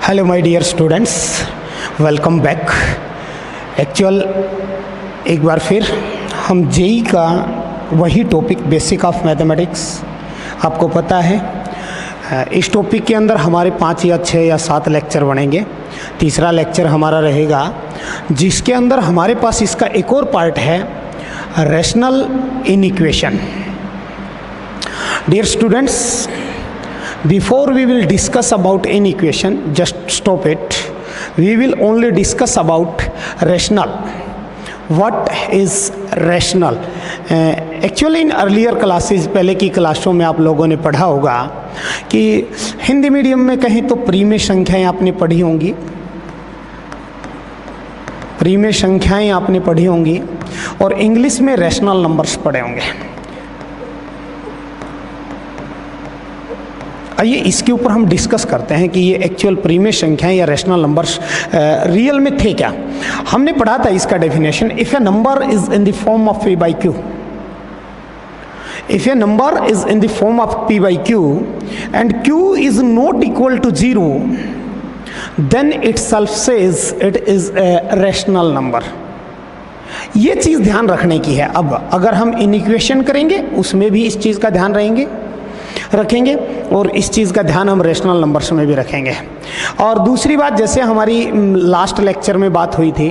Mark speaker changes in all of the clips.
Speaker 1: Hello my dear students, welcome back. Actual एक बार फिर हम जेई का वही टॉपिक बेसिक ऑफ मैथमेटिक्स, आपको पता है इस टॉपिक के अंदर हमारे 5 या 6 या 7 लेक्चर बनेंगे। तीसरा लेक्चर हमारा रहेगा जिसके अंदर हमारे पास इसका एक और पार्ट है, rational inequation. Dear students, before we will discuss about inequation, just stop it. We will only discuss about rational. What is rational? Actually in earlier classes, पहले की क्लासों में आप लोगों ने पढ़ा होगा कि हिंदी मीडियम में कहीं तो प्रीमेय संख्याएं आपने पढ़ी होंगी, प्रीमेय संख्याएं आपने पढ़ी होंगी और इंग्लिश में रैशनल नंबर्स पढ़े होंगे। आइए इसके ऊपर हम डिस्कस करते हैं कि ये एक्चुअल प्रीमेय संख्याएं या रैशनल नंबर्स रियल में थे क्या। हमने पढ़ा था इसका definition, if a number is in the form of p by q, if a number is in the form of p by q and q is not equal to 0, then itself says it is a rational number। ये चीज़ ध्यान रखने की है। अब अगर हम inequation करेंगे उसमें भी इस चीज़ का ध्यान रखेंगे और इस चीज़ का ध्यान हम रैशनल नंबर्स में भी रखेंगे। और दूसरी बात, जैसे हमारी लास्ट लेक्चर में बात हुई थी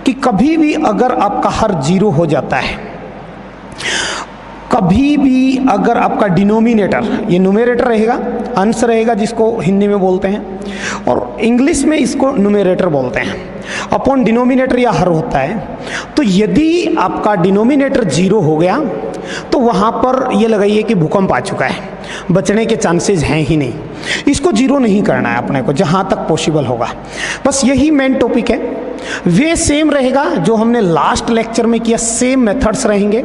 Speaker 1: कि कभी भी अगर आपका हर 0 हो जाता है, कभी भी अगर आपका डिनोमिनेटर, ये न्यूमरेटर रहेगा, अंश रहेगा जिसको हिंदी में बोलते हैं और इंग्लिश में इसको न्यूमरेटर बोलते हैं, अपॉन डिनोमिनेटर या हर होता है, तो यदि आपका डिनोमिनेटर 0 हो गया तो वहाँ पर ये लगाइए कि भूकंप आ चुका है, बचने के चांसेस हैं ही नहीं। इसको 0 नहीं करना है अपने को जहाँ तक पॉसिबल होगा। बस यही मेन टॉपिक है। वे सेम रहेगा जो हमने लास्ट लेक्चर में किया, सेम मेथड्स रहेंगे।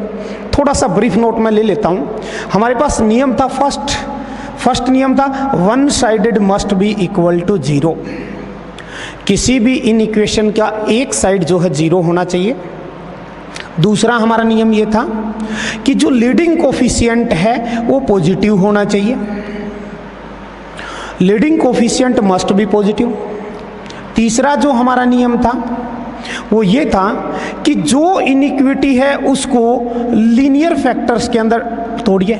Speaker 1: थोड़ा सा ब्रीफ नोट में ले लेता हूँ। हमारे पास नियम था, फर्स्ट नियम था one sided must be equal to 0। किसी भी इनइक्वेशन का एक साइड जो है 0 होना चाहिए। दूसरा हमारा नियम ये था कि जो लीडिंग कोफिशिएंट है वो पॉजिटिव होना चाहिए, leading coefficient must be positive. तीसरा जो हमारा नियम था वो ये था कि जो इनइक्विटी है उसको लीनियर फैक्टर्स के अंदर तोड़िए।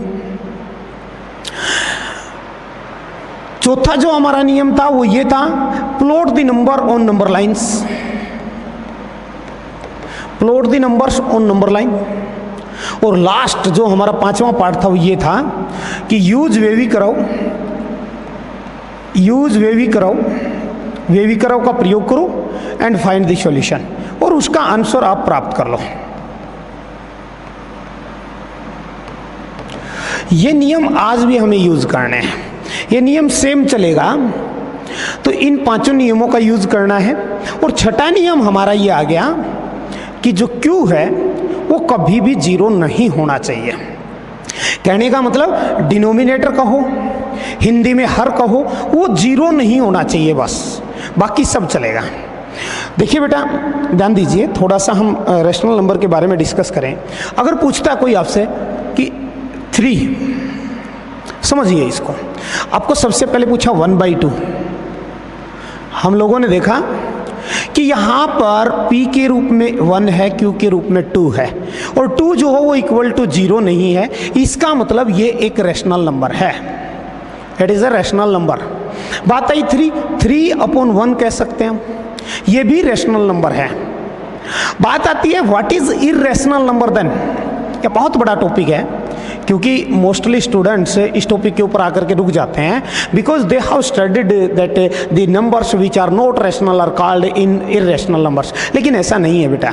Speaker 1: चौथा जो हमारा नियम था वो ये था, plot the number on number lines, plot the numbers on number line. और लास्ट जो हमारा 5वां पार्ट था वो ये था कि यूज वेवी कराओ का प्रयोग करो एंड फाइंड द सॉल्यूशन, और उसका आंसर आप प्राप्त कर लो। ये नियम आज भी हमें यूज करने हैं, ये नियम सेम चलेगा। तो इन 5 नियमों का यूज करना है। और छठा नियम हमारा ये आ गया कि जो Q है वो कभी भी 0 नहीं होना चाहिए। कहने का मतलब डिनोमिनेटर कहो, हिंदी में हर कहो, वो 0 नहीं होना चाहिए, बस बाकी सब चलेगा। देखिए बेटा, ध्यान दीजिए, थोड़ा सा हम रैशनल नंबर के बारे में डिस्कस करें। अगर पूछता कोई आपसे कि 3, समझिए इसको, आपको सबसे पहले पूछा 1/2। हम लोगों ने देखा कि यहाँ पर P के रूप में 1 है, Q के रूप में 2 है, और 2 जो हो वो इक्वल टू 0 नहीं है। इसका मतलब ये एक रैशनल नंबर है, it is a rational number. बात आई 3/1 कह सकते हैं हम, ये भी रैशनल नंबर है। बात आती है what is irrational number then. ये बहुत बड़ा टॉपिक है क्योंकि मोस्टली स्टूडेंट्स इस टॉपिक के ऊपर आकर के रुक जाते हैं, because they have studied that the numbers which are not rational are called in irrational numbers. लेकिन ऐसा नहीं है बेटा,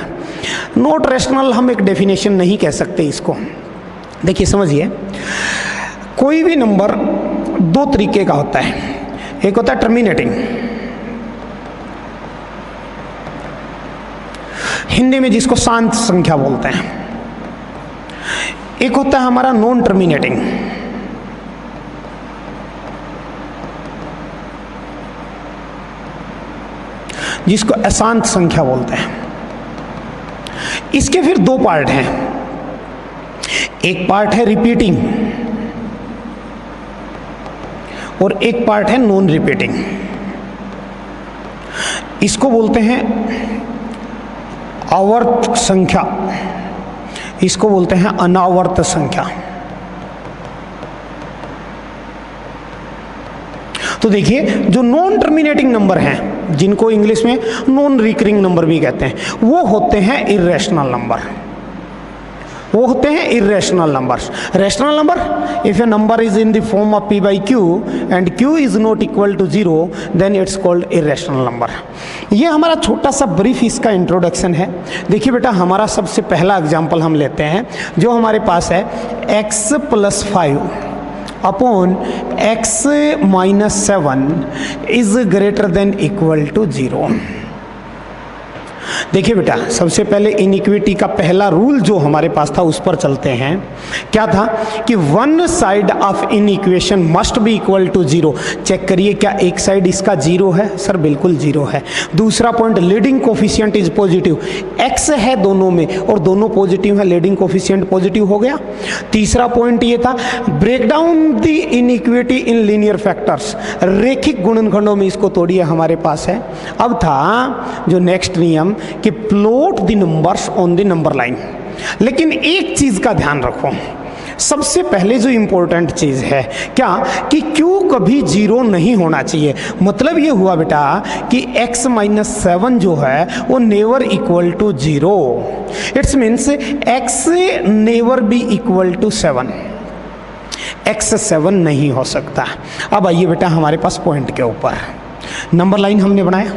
Speaker 1: नॉट रैशनल हम एक डेफिनेशन नहीं कह सकते इसको। देखिए समझिए, कोई भी नंबर 2 तरीके का होता है। एक होता है टर्मिनेटिंग, हिंदी में जिसको शांत संख्या बोलते हैं। एक होता है हमारा नॉन टर्मिनेटिंग, जिसको अशांत संख्या बोलते हैं। इसके फिर 2 पार्ट हैं, एक पार्ट है रिपीटिंग और एक पार्ट है नॉन रिपीटिंग। इसको बोलते हैं आवर्त संख्या, इसको बोलते हैं अनावर्त संख्या। तो देखिए जो नॉन टर्मिनेटिंग नंबर हैं, जिनको इंग्लिश में नॉन रिकरिंग नंबर भी कहते हैं, वो होते हैं इर्रेशनल नंबर, वो होते हैं irrational numbers. Rational number, if a number is in the form of p by q and q is not equal to 0 then it's called irrational number. ये हमारा छोटा सा ब्रीफ इसका इंट्रोडक्शन है। देखिए बेटा, हमारा सबसे पहला एग्जांपल हम लेते हैं जो हमारे पास है x + 5 upon x - 7 is greater than equal to 0। देखिए बेटा, सबसे पहले इनइक्विटी का पहला रूल जो हमारे पास था उस पर चलते हैं। क्या था कि one side of inequation must be equal to 0। Check करिए, क्या एक साइड इसका 0 है? सर बिल्कुल 0 है। दूसरा point, leading coefficient is positive, x है दोनों में और दोनों पॉजिटिव है, लीडिंग कोफिशिएंट पॉजिटिव हो गया। तीसरा पॉइंट ये था, break down the inequity in linear factors, रेखिक गुणनखंडों में इसको तोड़िए, हमारे पास है। अब था जो नेक्स्ट नियम कि plot the numbers on the number line. लेकिन एक चीज का ध्यान रखो, सबसे पहले जो इंपॉर्टेंट चीज है क्या कि Q कभी 0 नहीं होना चाहिए। मतलब ये हुआ बेटा कि x - 7 जो है वो never equal to 0। It's means x never be equal to 7, x 7 नहीं हो सकता। अब आइए बेटा हमारे पास पॉइंट के ऊपर नंबर लाइन हमने बनाया।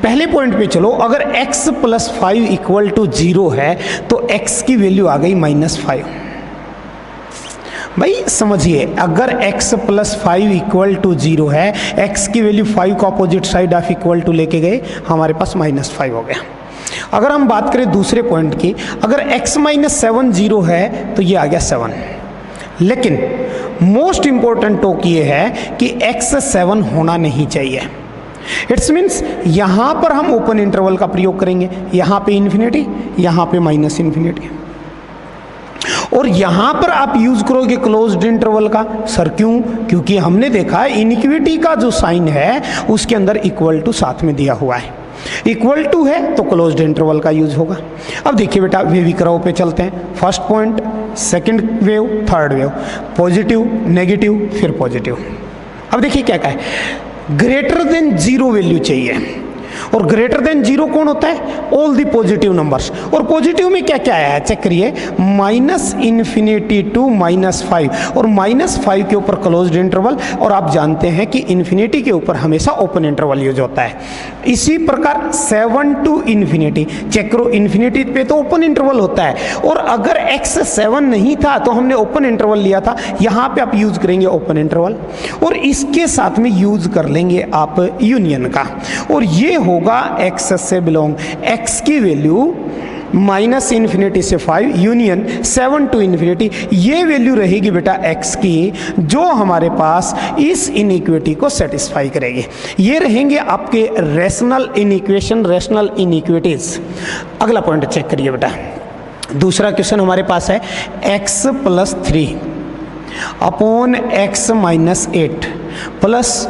Speaker 1: पहले पॉइंट पे चलो, अगर x + 5 इक्वल टू 0 है तो x की वैल्यू आ गई -5। भाई समझिए, अगर x + 5 इक्वल टू 0 है, x की वैल्यू 5 को opposite side of equal to लेके गए, हमारे पास -5 हो गया। अगर हम बात करें दूसरे पॉइंट की, अगर x - 7 0 है तो ये आ गया 7। लेकिन मोस्ट इंपॉर्टेंट टॉक ये है कि x 7 होना नहीं चाहिए। इट्स मीन्स यहां पर हम ओपन इंटरवल का प्रयोग करेंगे, यहां पे इन्फिनिटी, यहां पे -इन्फिनिटी, और यहां पर आप यूज करोगे क्लोज्ड इंटरवल का। सर क्यों? क्योंकि हमने देखा है इनइक्विटी का जो साइन है उसके अंदर इक्वल टू साथ में दिया हुआ है, इक्वल टू है तो क्लोज्ड इंटरवल का यूज होगा। अब देखिए बेटा, वेव कर्व पे चलते हैं। First point, second wave, third wave, positive, negative, फिर पॉजिटिव। अब देखिए क्या है, ग्रेटर देन 0 वैल्यू चाहिए, और ग्रेटर देन 0 कौन होता है? All the positive numbers. और पॉजिटिव में क्या क्या आया है चेक करिए, -इन्फिनिटी टू -5, और -5 के ऊपर क्लोज्ड इंटरवल, और आप जानते हैं कि इन्फिनिटी के ऊपर हमेशा ओपन इंटरवल यूज होता है। इसी प्रकार 7 टू इन्फिनिटी, चेक करो इन्फिनिटी पे तो ओपन इंटरवल होता है, और अगर x 7 नहीं था तो हमने ओपन इंटरवल लिया था, यहां पे आप यूज करेंगे ओपन इंटरवल, और इसके साथ में यूज कर लेंगे आप यूनियन का, और ये होगा x से बिलोंग, x की वैल्यू -इन्फिनिटी से 5 यूनियन 7 टू इन्फिनिटी, ये वैल्यू रहेगी बेटा x की, जो हमारे पास इस इनइक्विटी को सेटिस्फाई करेगी। ये रहेंगे आपके रेशनल इनइक्वेशन, रेशनल इनइक्विटीज। अगला पॉइंट चेक करिए बेटा, दूसरा क्वेश्चन हमारे पास है x + 3 upon x - 8 plus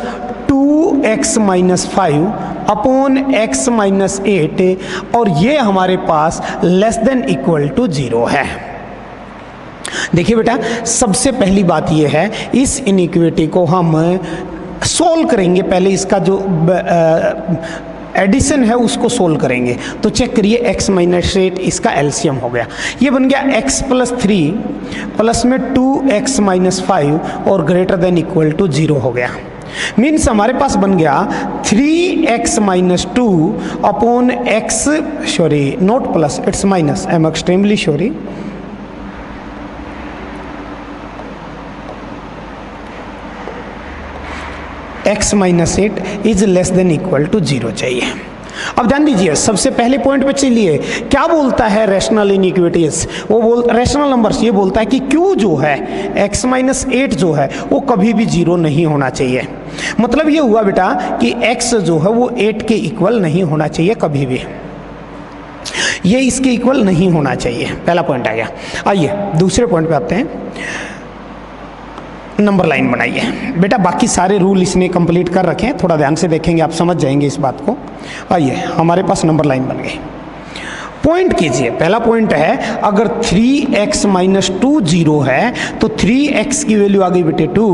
Speaker 1: 2x - 5 upon x - 8, और ये हमारे पास लेस देन इक्वल टू 0 है। देखिए बेटा, सबसे पहली बात ये है, इस इनइक्विटी को हम सोल्व करेंगे। पहले इसका जो एडिशन है उसको सोल्व करेंगे। तो चेक करिए, x - 8 इसका एलसीएम हो गया, ये बन गया x + 3 प्लस में 2x - 5 और ग्रेटर देन इक्वल टू 0 हो गया। मीन्स हमारे पास बन गया 3x - 2 upon x, sorry not plus, it's minus, I am extremely sorry, x - 8 is less than equal to 0 चाहिए। अब ध्यान दीजिए, सबसे पहले पॉइंट पे चलिए, क्या बोलता है रेशनल इनइक्विटीज, रेशनल नंबर्स ये बोलता है कि Q जो है, x - 8 जो है वो कभी भी 0 नहीं होना चाहिए। मतलब ये हुआ बेटा कि x जो है वो 8 के इक्वल नहीं होना चाहिए कभी भी, ये इसके इक्वल नहीं होना चाहिए। पहला पॉइंट आ गया। आइए दूसरे पॉइंट पे आते हैं। नंबर लाइन बनाइए। बेटा बाकी सारे रूल इसने कंप्लीट कर रखे हैं, थोड़ा ध्यान से देखेंगे आप समझ जाएंगे इस बात को। आइए हमारे पास नंबर लाइन बन गई। पॉइंट कीजिए, पहला पॉइंट है अगर 3x माइनस 2 0 है तो 3x की वैल्यू आ गई बेटे 2,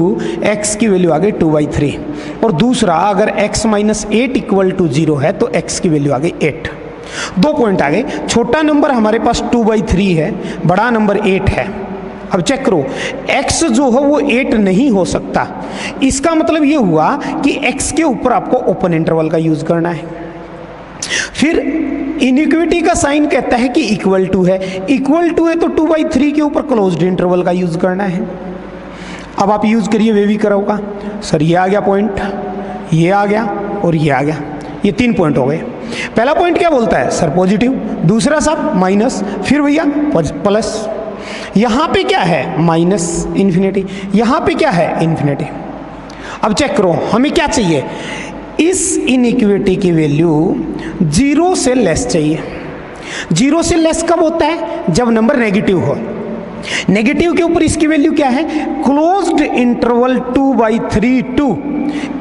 Speaker 1: x की वैल्यू आ गई 2/3। और दूसरा अगर x माइनस 8 इक्वल टू 0 है तो x की वैल्यू आ गई 8। दो पॉइंट आ गए। छोटा नंबर हमारे पास 2/3 है, बड़ा नंबर 8 है। अब चेक करो, x जो है वो 8 नहीं हो सकता। इसका मतलब ये हुआ कि x के ऊपर आपको ओपन इंटरवल का यूज करना है। फिर इनइक्विटी का साइन कहता है कि इक्वल टू है, इक्वल टू है तो 2/3 के ऊपर क्लोज्ड इंटरवल का यूज करना है। अब आप यूज करिए, वे भी करा होगा सर। ये आ गया पॉइंट, ये आ गया और ये आ गया, ये 3 पॉइंट हो गए। पहला पॉइंट क्या बोलता है सर पॉजिटिव, दूसरा सब माइनस, फिर भैया प्लस। यहां पे क्या है माइनस इन्फिनिटी, यहां पे क्या है इन्फिनिटी। अब चेक करो हमें क्या चाहिए, इस इनइक्विटी की वैल्यू 0 से लेस चाहिए। 0 से लेस कब होता है, जब नंबर नेगेटिव हो। नेगेटिव के ऊपर इसकी वैल्यू क्या है, closed interval 2/3 to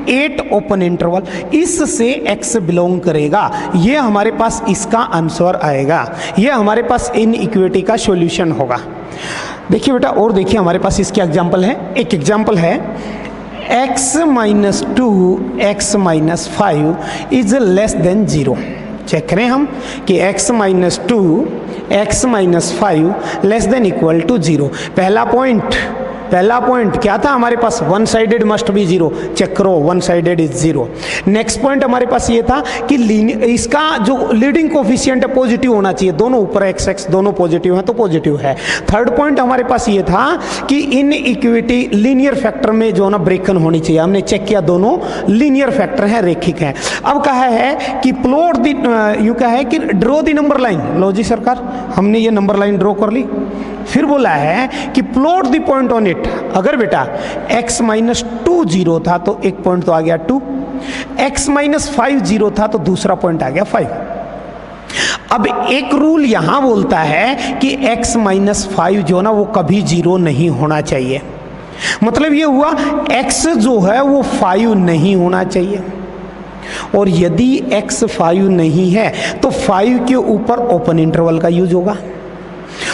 Speaker 1: 8 open interval, इससे x बिलोंग करेगा। ये हमारे पास इसका आंसर आएगा, ये हमारे पास इनइक्विटी का सॉल्यूशन होगा। देखिए बेटा और देखिए हमारे पास इसके एग्जाम्पल है। एक एग्जाम्पल है x minus 2 x minus 5 is less than 0। Check करें हम कि x minus 2 x minus 5 less than equal to 0। पहला पॉइंट क्या था हमारे पास, one sided must be 0। Check करो one sided is 0। Next point हमारे पास ये था कि इसका जो लीडिंग कोफिशिएंट है पॉजिटिव होना चाहिए, दोनों ऊपर x x दोनों पॉजिटिव हैं तो पॉजिटिव है। थर्ड पॉइंट हमारे पास ये था कि इन इक्विटी लीनियर फैक्टर में जो ना ब्रेकन होनी चाहिए। हमने चेक किया दोनों लीनियर फैक्टर हैं, रेखिक हैं। अब कहा है कि प्लॉट दी यू कहा है कि ड्रॉ दी नंबर लाइन। लो जी सरकार, हमने ये नंबर लाइन ड्रॉ कर ली। फिर बोला है कि plot the point on it. अगर बेटा x माइनस 2 0 था तो एक पॉइंट तो आ गया 2, x माइनस 5 0 था तो दूसरा पॉइंट आ गया 5। अब एक रूल यहां बोलता है कि x माइनस 5 जो ना वो कभी 0 नहीं होना चाहिए। मतलब ये हुआ x जो है वो 5 नहीं होना चाहिए, और यदि x 5 नहीं है तो 5 के ऊपर ओपन इंटरवल का यूज होगा।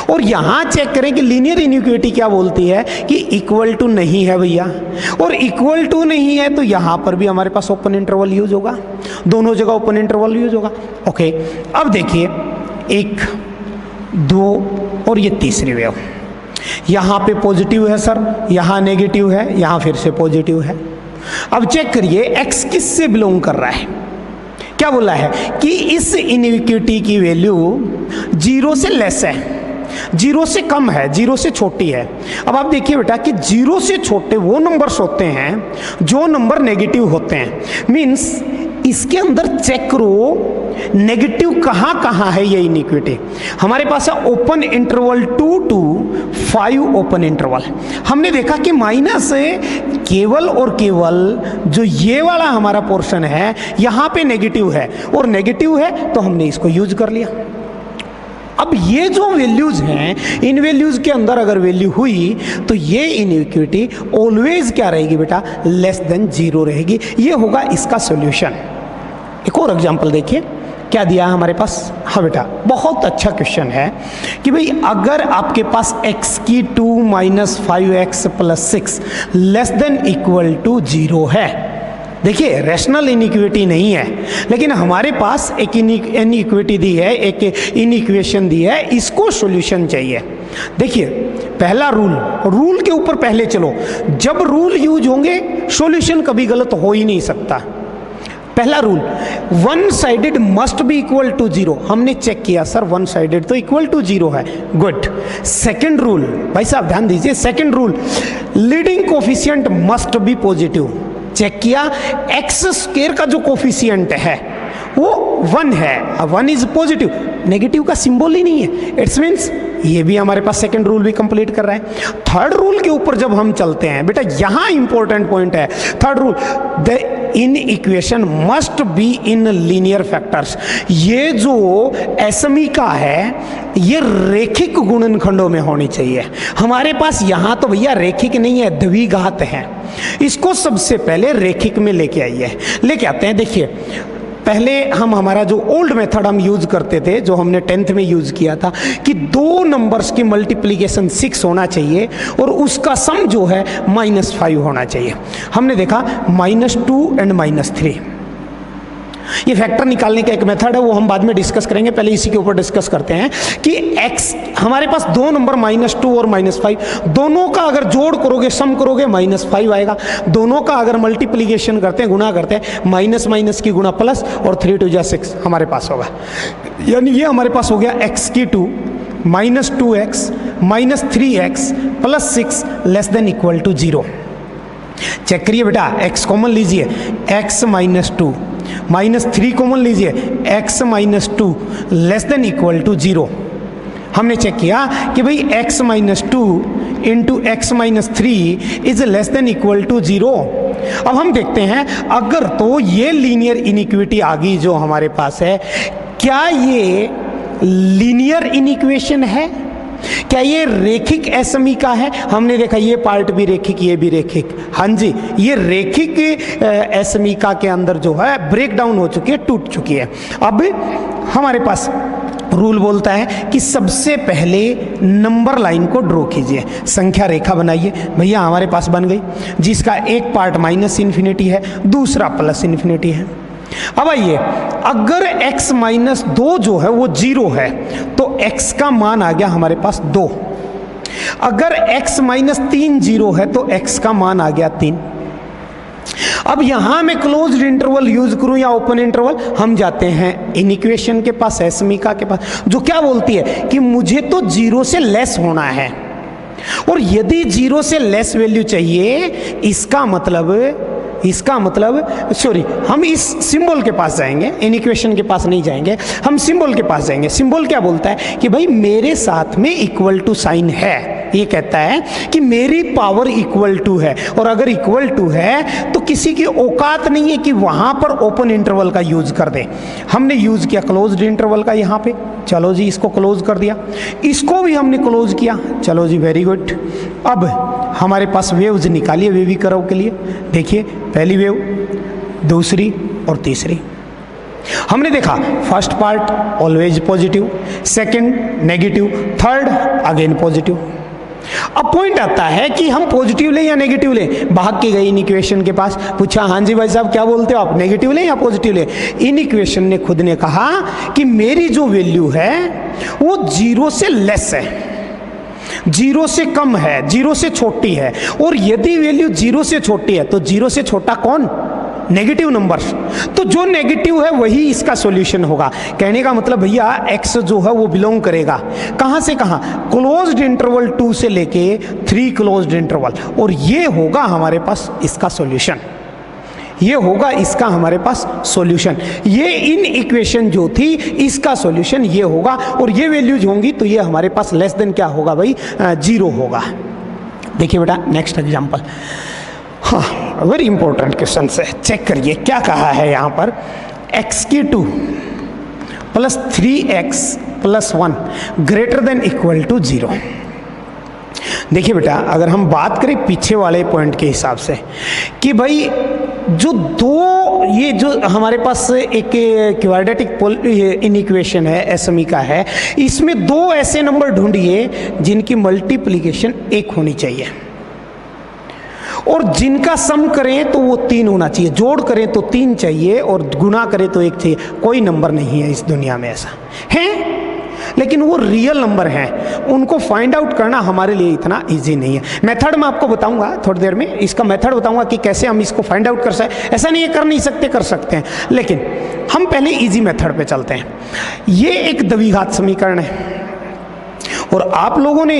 Speaker 1: और यहां चेक करें कि लीनियर इनइक्विटी क्या बोलती है कि इक्वल टू नहीं है भैया, और इक्वल टू नहीं है तो यहां पर भी हमारे पास ओपन इंटरवल यूज होगा, दोनों जगह ओपन इंटरवल यूज होगा। ओके, अब देखिए 1 2 और ये तीसरी वेव, यहां पे पॉजिटिव है सर, यहां नेगेटिव है, यहां फिर से पॉजिटिव है। अब चेक करिए x किस से बिलोंग कर रहा है। क्या बोला है कि इस इनइक्विटी की वैल्यू 0 से लेस है, 0 से कम है, 0 से छोटी है। अब आप देखिए बेटा कि 0 से छोटे वो नंबर्स होते हैं जो नंबर नेगेटिव होते हैं। मीन्स इसके अंदर चेक करो नेगेटिव कहाँ कहाँ है। ये इनइक्विटी हमारे पास है open interval 2 to 5 open interval. हमने देखा कि माइनस केवल और केवल जो ये वाला हमारा पोर्शन है यहाँ पे नेगेटिव है, और नेगेटिव है तो हमने इसको यूज कर लिया। अब ये जो वैल्यूज हैं, इन वैल्यूज के अंदर अगर वैल्यू हुई तो ये इनइक्विटी ऑलवेज क्या रहेगी बेटा, लेस देन 0 रहेगी। ये होगा इसका सॉल्यूशन। एक और एग्जांपल देखिए क्या दिया है हमारे पास। हाँ बेटा बहुत अच्छा क्वेश्चन है कि भाई अगर आपके पास x की 2 minus 5x plus 6 less than equal to 0 है। देखिए रैशनल इनइक्विटी नहीं है, लेकिन हमारे पास एक इनइक्विटी दी है, एक इनइक्वेशन दी है, इसको सॉल्यूशन चाहिए। देखिए पहला रूल के ऊपर पहले चलो, जब रूल यूज होंगे सॉल्यूशन कभी गलत हो ही नहीं सकता। पहला rule, one sided must be equal to 0। हमने चेक किया सर वन साइडेड तो इक्वल टू 0 है, गुड। सेकंड रूल, भाई साहब ध्यान दीजिए, second rule, leading coefficient must be positive. Check किया x स्क्वायर का जो कोफिशिएंट है वो 1 है, 1 इज पॉजिटिव, नेगेटिव का सिंबल ही नहीं है। इट्स मीन्स ये भी हमारे पास सेकंड रूल भी कंप्लीट कर रहा है। थर्ड रूल के ऊपर जब हम चलते हैं बेटा, यहां इंपॉर्टेंट पॉइंट है third rule, the in equation must be in linear factors. ये जो एसमी है ये रेखिक गुणनखंडों में होनी चाहिए। हमारे पास यहां तो भैया रेखिक नहीं है, द्विघात है। इसको सबसे पहले रेखिक में लेके आइए, लेके आते हैं। देखिए पहले हम हमारा जो ओल्ड मेथड हम यूज करते थे, जो हमने 10th में यूज किया था, कि 2 नंबर्स की मल्टीप्लिकेशन 6 होना चाहिए और उसका सम जो है -5 होना चाहिए। हमने देखा -2 एंड -3, ये फैक्टर निकालने का एक मेथड है, वो हम बाद में डिस्कस करेंगे। पहले इसी के ऊपर डिस्कस करते हैं कि x हमारे पास 2 नंबर -2 और -5, दोनों का अगर जोड़ करोगे, सम करोगे, -5 आएगा। दोनों का अगर मल्टीप्लिकेशन करते हैं, गुणा करते हैं, माइनस माइनस की गुणा प्लस, और 3 2 जा 6 हमारे पास होगा। यानी ये हमारे पास हो गया x की 2 -2x -3x + 6 ≤ 0। चेक करिए बेटा, x कॉमन लीजिए, x -2 -3 कॉमन लीजिए, x -2 ≤ 0। हमने चेक किया कि भाई x -2 इंटू x -3 इज ≤ 0। अब हम देखते हैं, अगर तो ये लीनियर इनइक्विटी आ गई जो हमारे पास है, क्या ये लीनियर इनइक्वेशन है? क्या ये रेखिक एसमी का है? हमने देखा ये पार्ट भी रेखिक, ये भी रेखिक। हाँ जी, ये रेखिक एसमी का के अंदर जो है ब्रेक डाउन हो चुकी है, टूट चुकी है। अब हमारे पास रूल बोलता है कि सबसे पहले नंबर लाइन को ड्रॉ कीजिए, संख्या रेखा बनाइए। भैया हमारे पास बन गई, जिसका एक पार्ट -∞ है, दूसरा +∞ है। अब आइए, अगर x -2 जो है वो 0 है तो x का मान आ गया हमारे पास 2। अगर x -3 0 है तो x का मान आ गया 3। अब यहां मैं क्लोज्ड इंटरवल यूज करूं या ओपन इंटरवल, हम जाते हैं इनइक्वेशन के पास, एसमीका के पास, जो क्या बोलती है कि मुझे तो 0 से लेस होना है, और यदि 0 से लेस वैल्यू चाहिए, इसका मतलब सॉरी, हम इस सिंबल के पास जाएंगे, इनइक्वेशन के पास नहीं जाएंगे, हम सिंबल के पास जाएंगे। सिंबल क्या बोलता है कि भाई मेरे साथ में इक्वल टू साइन है। ये कहता है कि मेरी पावर इक्वल टू है, और अगर इक्वल टू है तो किसी की औकात नहीं है कि वहां पर ओपन इंटरवल का यूज कर दे। हमने यूज किया क्लोज्ड इंटरवल का यहां पे, चलो जी इसको क्लोज कर दिया, इसको भी हमने क्लोज किया, चलो जी वेरी गुड। अब हमारे पास वेव्स निकालिए वेवी कर्व के लिए। देखिए पहली वेव, दूसरी और तीसरी। हमने देखा first part always positive, second negative, third again positive. अब पॉइंट आता है कि हम पॉजिटिव लें या नेगेटिव लें। भाग के गई इन इक्वेशन के पास, पूछा हाँ जी भाई साहब क्या बोलते हो आप, नेगेटिव लें या पॉजिटिव लें? इन इक्वेशन ने खुद ने कहा कि मेरी जो वैल्यू है वो 0 से लेस है, 0 से कम है, 0 से छोटी है। और यदि वैल्यू 0 से छोटी है तो 0 से छोटा कौन? Negative number. तो जो नेगेटिव है वही इसका सॉल्यूशन होगा। कहने का मतलब भैया x जो है वो बिलोंग करेगा कहां से कहां? क्लोज्ड इंटरवल 2 से लेके 3 क्लोज्ड इंटरवल, और ये होगा हमारे पास इसका सॉल्यूशन। ये होगा इसका हमारे पास सॉल्यूशन। ये इन इक्वेशन जो थी इसका सॉल्यूशन ये होगा, और ये वैल्यूज होंगी तो ये हमारे पास लेस देन क्या होगा भाई? 0 होगा। देखिए बेटा नेक्स्ट एग्जांपल, हाँ वेरी इंपॉर्टेंट क्वेश्चन है, चेक करिए क्या कहा है यहाँ पर। x की 2 + 3x + 1 > 0। देखिए बेटा, अगर हम बात करें पीछे वाले पॉइंट के हिसाब से कि भाई जो दो ये जो हमारे पास एक क्वाड्रेटिक इनइक्वेशन है एसमी का है, इसमें दो ऐसे नंबर ढूंढिए जिनकी मल्टीप्लिकेशन 1 होनी चाहिए, और जिनका सम करें तो वो 3 होना चाहिए, जोड़ करें तो 3 चाहिए और गुणा करें तो 1 चाहिए। कोई नंबर नहीं है इस दुनिया में ऐसा है, लेकिन वो रियल नंबर हैं, उनको फाइंड आउट करना हमारे लिए इतना इजी नहीं है। मेथड मैं आपको बताऊंगा थोड़ी देर में, इसका मेथड बताऊंगा कि कैसे हम इसको फाइंड आउट कर सकते। ऐसा नहीं है कर नहीं सकते, कर सकते हैं, लेकिन हम पहले इजी मेथड पे चलते हैं। ये एक द्विघात समीकरण है, और आप लोगों ने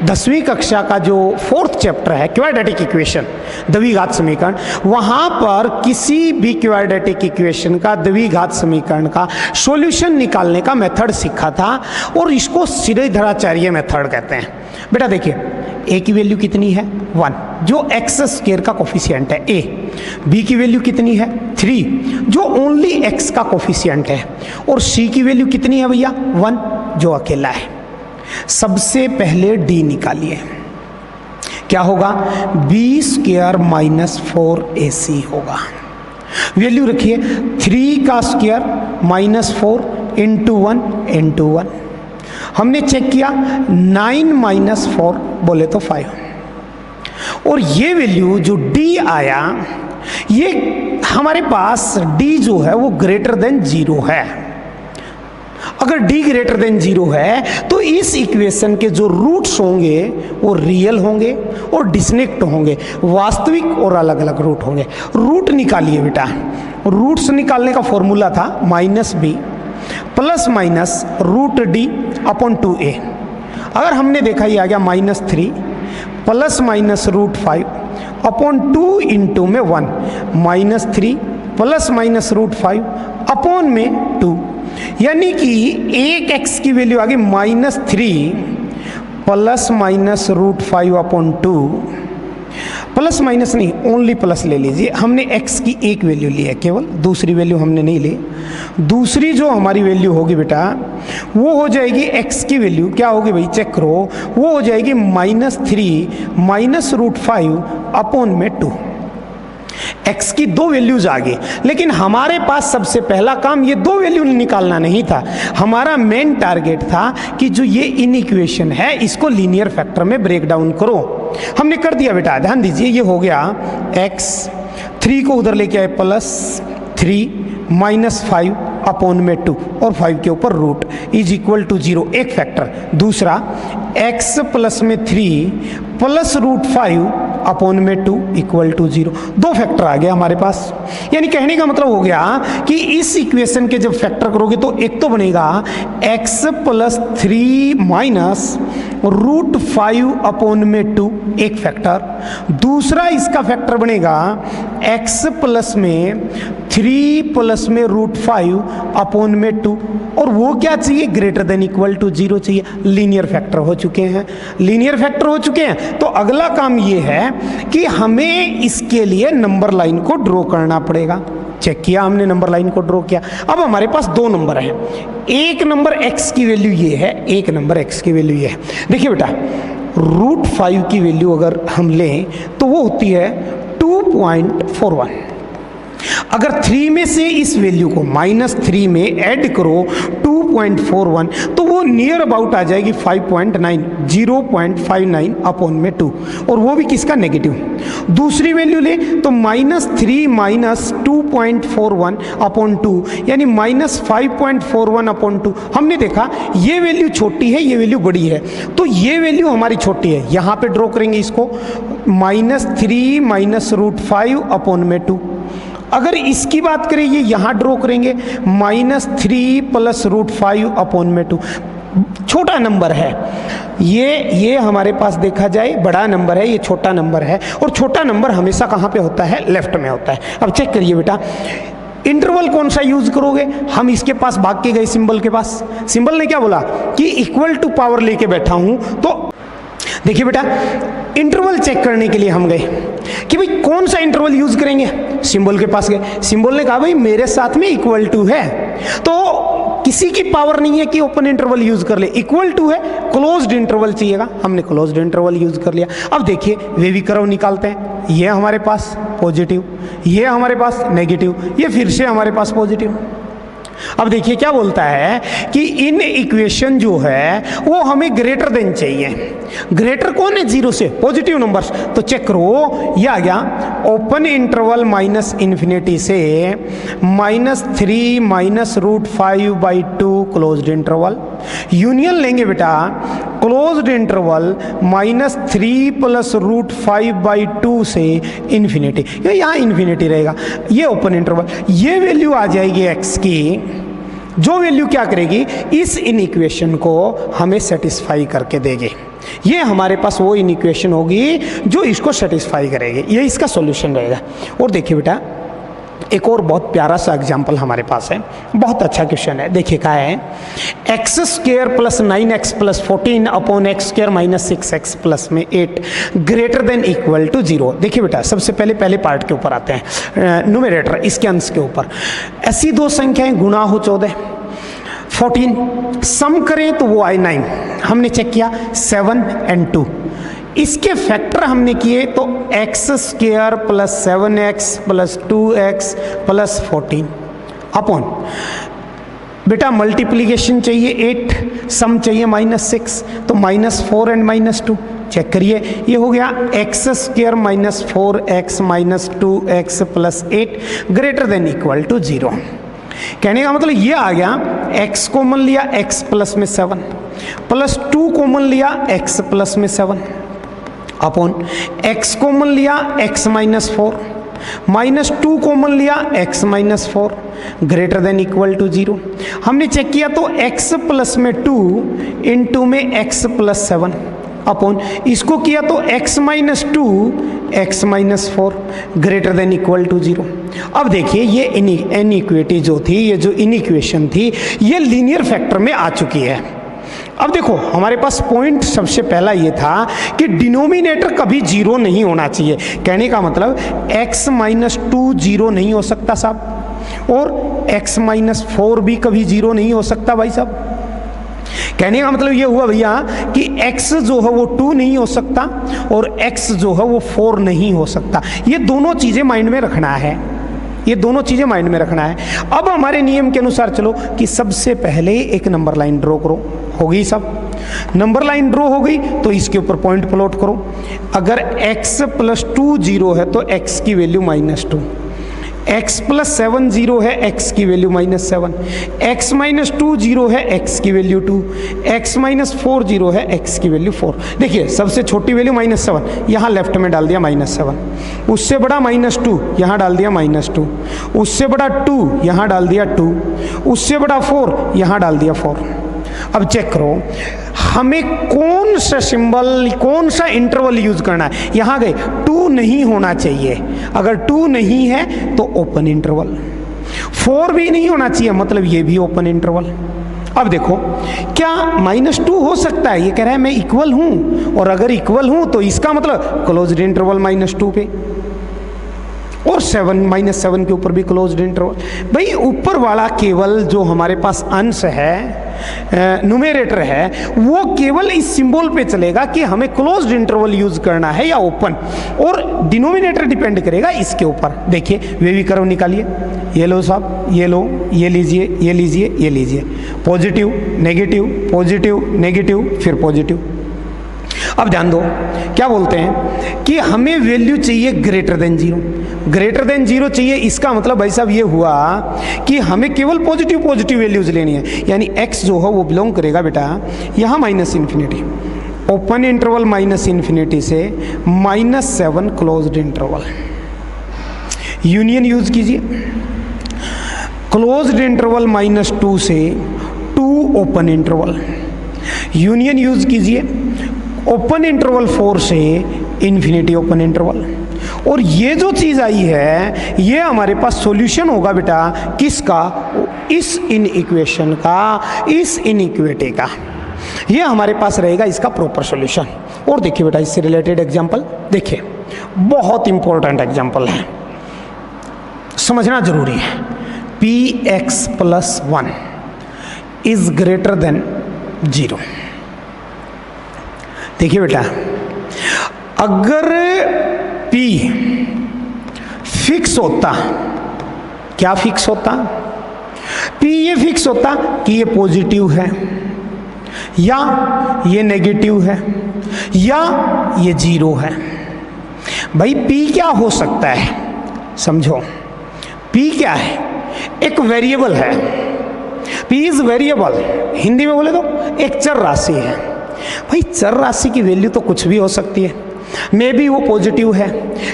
Speaker 1: 10वीं कक्षा का जो 4th चैप्टर है क्वाड्रेटिक इक्वेशन, द्विघात समीकरण, वहां पर किसी भी क्वाड्रेटिक इक्वेशन का, द्विघात समीकरण का सॉल्यूशन निकालने का मेथड सीखा था और इसको श्रीधराचार्य मेथड कहते हैं। बेटा देखिए, a की वैल्यू कितनी है 1, जो एक्स स्क्वायर का कोफिशिएंट है a, b की वैल्यू कितनी है 3, जो ओनली x का कोफिशिएंट है, और c की वैल्यू कितनी है भैया 1, जो अकेला है। सबसे पहले d निकालिए, क्या होगा b स्क्वायर माइनस 4ac होगा। वैल्यू रखिए 3 का स्क्वायर माइनस 4 इंटू 1 इंटू 1, हमने चेक किया 9 माइनस 4 बोले तो 5, और ये वैल्यू जो d आया, ये हमारे पास d जो है वो ग्रेटर देन 0 है। अगर d ग्रेटर देन 0 है तो इस इक्वेशन के जो रूट्स होंगे वो रियल होंगे और डिस्टिंक्ट होंगे, वास्तविक और अलग अलग रूट होंगे। रूट निकालिए बेटा, रूट्स निकालने का फॉर्मूला था minus b plus minus root D upon 2a। अगर हमने देखा ये आ गया minus 3 plus minus root 5 upon 2 into में 1, minus 3 plus minus root 5 upon में 2, यानी कि एक x की वैल्यू आ गई minus 3 plus minus root 5 upon 2, plus minus नहीं, ओनली प्लस ले लीजिए। हमने x की एक वैल्यू ली है केवल, दूसरी वैल्यू हमने नहीं ली। दूसरी जो हमारी वैल्यू होगी बेटा वो हो जाएगी x की वैल्यू, क्या होगी भाई चेक करो, वो हो जाएगी माइनस 3 माइनस रूट 5 अपॉन में 2। x की दो वैल्यूज आ गई, लेकिन हमारे पास सबसे पहला काम ये दो वैल्यू निकालना नहीं था। हमारा मेन टारगेट था कि जो ये इनइक्वेशन है इसको लीनियर फैक्टर में ब्रेक डाउन करो। हमने कर दिया बेटा, ध्यान दीजिए, ये हो गया x, 3 को उधर लेके आए प्लस 3 माइनस 5 अपॉन में 2 और 5 के ऊपर रूट इज इक्वल टू 0, एक फैक्टर। दूसरा x प्लस में 3 प्लस रूट 5 अपॉन में 2 इक्वल टू 0, दो फैक्टर आ गया हमारे पास। यानी कहने का मतलब हो गया कि इस इक्वेशन के जब फैक्टर करोगे तो एक तो बनेगा x plus 3 minus root 5 upon में 2, एक फैक्टर। दूसरा इसका फैक्टर बनेगा x प्लस में 3 प्लस में रूट 5 अपॉन में 2, और वो क्या चाहिए, ग्रेटर देन इक्वल टू 0 चाहिए। लीनियर फैक्टर हो चुके हैं, लीनियर फैक्टर हो चुके हैं। तो अगला काम ये है कि हमें इसके लिए नंबर लाइन को ड्रॉ करना पड़ेगा। चेक किया हमने, नंबर लाइन को ड्रॉ किया। अब हमारे पास दो नंबर है, एक नंबर x की वैल्यू ये है, एक नंबर x की वैल्यू ये है। देखिए बेटा, रूट 5 की वैल्यू अगर हम लें तो वो होती है 2.41। अगर 3 में से इस वैल्यू को माइनस 3 में ऐड करो 2.41 तो वो नियर अबाउट आ जाएगी 5.9, 0.59 अपॉन में 2, और वो भी किसका, नेगेटिव। दूसरी वैल्यू ले तो माइनस 3 माइनस 2.41 अपॉन 2, यानी माइनस 5.41 अपॉन 2। हमने देखा ये वैल्यू छोटी है, ये वैल्यू बड़ी है, तो ये वैल्यू हमारी छोटी है, यहाँ पे ड्रॉ करेंगे इसको, माइनस 3 माइनस रूट 5 अपॉन में 2। अगर इसकी बात करें ये यहाँ ड्रॉ करेंगे माइनस 3 प्लस रूट 5 अपॉन में 2। छोटा नंबर है ये हमारे पास देखा जाए बड़ा नंबर है, ये छोटा नंबर है, और छोटा नंबर हमेशा कहाँ पे होता है, लेफ्ट में होता है। अब चेक करिए बेटा, इंटरवल कौन सा यूज करोगे, हम इसके पास भाग के गए सिंबल के पास, सिंबल ने क्या बोला कि इक्वल टू पावर लेके बैठा हूं। तो देखिए बेटा, इंटरवल चेक करने के लिए हम गए कि भाई कौन सा इंटरवल यूज करेंगे, सिंबल के पास गए, सिंबल ने कहा भाई मेरे साथ में इक्वल टू है, तो किसी की पावर नहीं है कि ओपन इंटरवल यूज कर ले, इक्वल टू है, क्लोज्ड इंटरवल चाहिएगा, हमने क्लोज्ड इंटरवल यूज कर लिया। अब देखिए वेवी कर्व निकालते हैं, ये हमारे पास पॉजिटिव, ये हमारे पास नेगेटिव, ये फिर से हमारे पास पॉजिटिव। अब देखिए क्या बोलता है कि इन इक्वेशन जो है वो हमें ग्रेटर देन चाहिए। ग्रेटर कौन है, 0 से, पॉजिटिव नंबर्स। तो चेक करो, ये आ गया ओपन इंटरवल माइनस इन्फिनिटी से minus 3 minus root 5/2 closed interval. Union लेंगे बेटा, closed interval minus 3 plus root 5/2 से इन्फिनिटी, यहाँ इन्फिनिटी रहेगा, ये ओपन इंटरवल। ये वैल्यू आ जाएगी x की जो वैल्यू क्या करेगी, इस इनइक्वेशन को हमें सेटिस्फाई करके देगी। ये हमारे पास वो इनइक्वेशन होगी जो इसको सेटिस्फाई करेगी, ये इसका सॉल्यूशन रहेगा। और देखिए बेटा, एक और बहुत प्यारा सा एग्जाम्पल हमारे पास है, बहुत अच्छा क्वेश्चन है। देखिए क्या है, x square plus 9x plus 14 upon x square minus 6x plus में 8 ग्रेटर देन इक्वल टू 0। देखिए बेटा, सबसे पहले पार्ट के ऊपर आते हैं, न्यूमरेटर इसके अंश के ऊपर। ऐसी दो संख्याएं गुणा हो 14 14, सम करें तो वो आए 9। हमने चेक किया 7 and 2, इसके फैक्टर हमने किए तो x square plus 7x plus 2x plus 14 upon, बेटा मल्टीप्लीकेशन चाहिए 8, सम चाहिए -6, तो -4 and -2। चेक करिए, ये हो गया x square minus 4x minus 2x plus 8 greater than equal to 0। कहने का मतलब ये आ गया, x कॉमन लिया x प्लस में 7 प्लस 2 कॉमन लिया x प्लस में 7 अपॉन x कॉमन लिया x माइनस 4 माइनस 2 कॉमन लिया x minus 4 greater than equal to 0। हमने चेक किया तो x प्लस में 2 इंटू में x प्लस 7 अपॉन इसको किया तो x minus 2 x minus 4 greater than equal to 0। अब देखिए ये इनइक्विटी जो थी, ये जो इनइक्वेशन थी, ये लीनियर फैक्टर में आ चुकी है। अब देखो हमारे पास पॉइंट सबसे पहला ये था कि डिनोमिनेटर कभी 0 नहीं होना चाहिए। कहने का मतलब x माइनस 2 0 नहीं हो सकता साहब, और x माइनस 4 भी कभी 0 नहीं हो सकता भाई साहब। कहने का मतलब ये हुआ भैया कि x जो है वो 2 नहीं हो सकता और x जो है वो 4 नहीं हो सकता। ये दोनों चीज़ें माइंड में रखना है, ये दोनों चीज़ें माइंड में रखना है। अब हमारे नियम के अनुसार चलो कि सबसे पहले एक नंबर लाइन ड्रॉ करो, हो गई सब। नंबर लाइन ड्रॉ हो गई तो इसके ऊपर पॉइंट प्लॉट करो। अगर x प्लस 2 0 है तो x की वैल्यू -2, x प्लस 7 0 है, x की वैल्यू -7, x माइनस 2 0 है, x की वैल्यू 2, x माइनस 4 0 है, x की वैल्यू 4। देखिए सबसे छोटी वैल्यू -7, यहाँ लेफ्ट में डाल दिया -7, उससे बड़ा -2 यहाँ डाल दिया -2, उससे बड़ा 2 यहाँ डाल दिया 2, उससे बड़ा 4 यहाँ डाल दिया 4। अब चेक करो हमें कौन सा सिंबल, कौन सा इंटरवल यूज करना है। यहां गए 2 नहीं होना चाहिए, अगर 2 नहीं है तो ओपन इंटरवल, 4 भी नहीं होना चाहिए मतलब ये भी ओपन इंटरवल। अब देखो क्या -2 हो सकता है, ये कह रहा है मैं इक्वल हूं, और अगर इक्वल हूं तो इसका मतलब क्लोज्ड इंटरवल -2 पे, और 7 के ऊपर भी क्लोज्ड इंटरवल। भाई ऊपर वाला केवल जो हमारे पास अंश है, न्यूमरेटर है, वो केवल इस सिंबल पे चलेगा कि हमें क्लोज्ड इंटरवल यूज करना है या ओपन, और डिनोमिनेटर डिपेंड करेगा इसके ऊपर। देखिए वे भी कर्व निकालिए, ये लो साहब, ये लो, ये लीजिए, ये लीजिए, ये लीजिए, पॉजिटिव नेगेटिव पॉजिटिव नेगेटिव फिर पॉजिटिव। अब ध्यान दो क्या बोलते हैं कि हमें वैल्यू चाहिए ग्रेटर देन 0, ग्रेटर देन 0 चाहिए। इसका मतलब भाई साहब ये हुआ कि हमें केवल पॉजिटिव वैल्यूज लेनी है, यानी x जो है वो बिलोंग करेगा बेटा यहाँ -∞, ओपन इंटरवल -∞ से -7 क्लोज्ड इंटरवल। यूनियन यूज कीजिए, क्लोज्ड इंटरवल -2 से 2 ओपन इंटरवल, यूनियन यूज कीजिए ओपन इंटरवल 4 से इन्फिनिटी ओपन इंटरवल। और ये जो चीज़ आई है ये हमारे पास सॉल्यूशन होगा बेटा किसका, इस इनइक्वेशन का, इस इनइक्विटी का। ये हमारे पास रहेगा इसका प्रॉपर सॉल्यूशन। और देखिए बेटा इससे रिलेटेड एग्जांपल देखिए, बहुत इंपॉर्टेंट एग्जांपल है, समझना जरूरी है। px + 1 is greater than 0। देखिए बेटा अगर p फिक्स होता, क्या फिक्स होता, p ये फिक्स होता कि ये पॉजिटिव है या ये नेगेटिव है या ये 0 है। भाई p क्या हो सकता है, समझो p क्या है, एक वेरिएबल है, p इज वेरिएबल, हिंदी में बोले तो एक चर राशि है। भाई चर राशि की वैल्यू तो कुछ भी हो सकती है, मे बी वो पॉजिटिव है,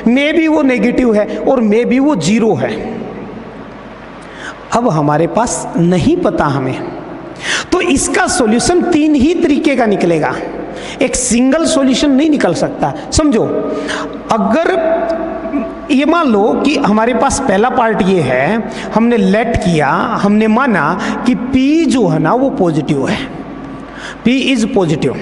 Speaker 1: मे बी वो नेगेटिव है, और मे बी वो 0 है। अब हमारे पास नहीं पता हमें, तो इसका सॉल्यूशन 3 ही तरीके का निकलेगा, एक सिंगल सॉल्यूशन नहीं निकल सकता। समझो, अगर ये मान लो कि हमारे पास पहला पार्ट ये है, हमने लेट किया, हमने माना कि P जो है ना वो पॉजिटिव है, P इज पॉजिटिव,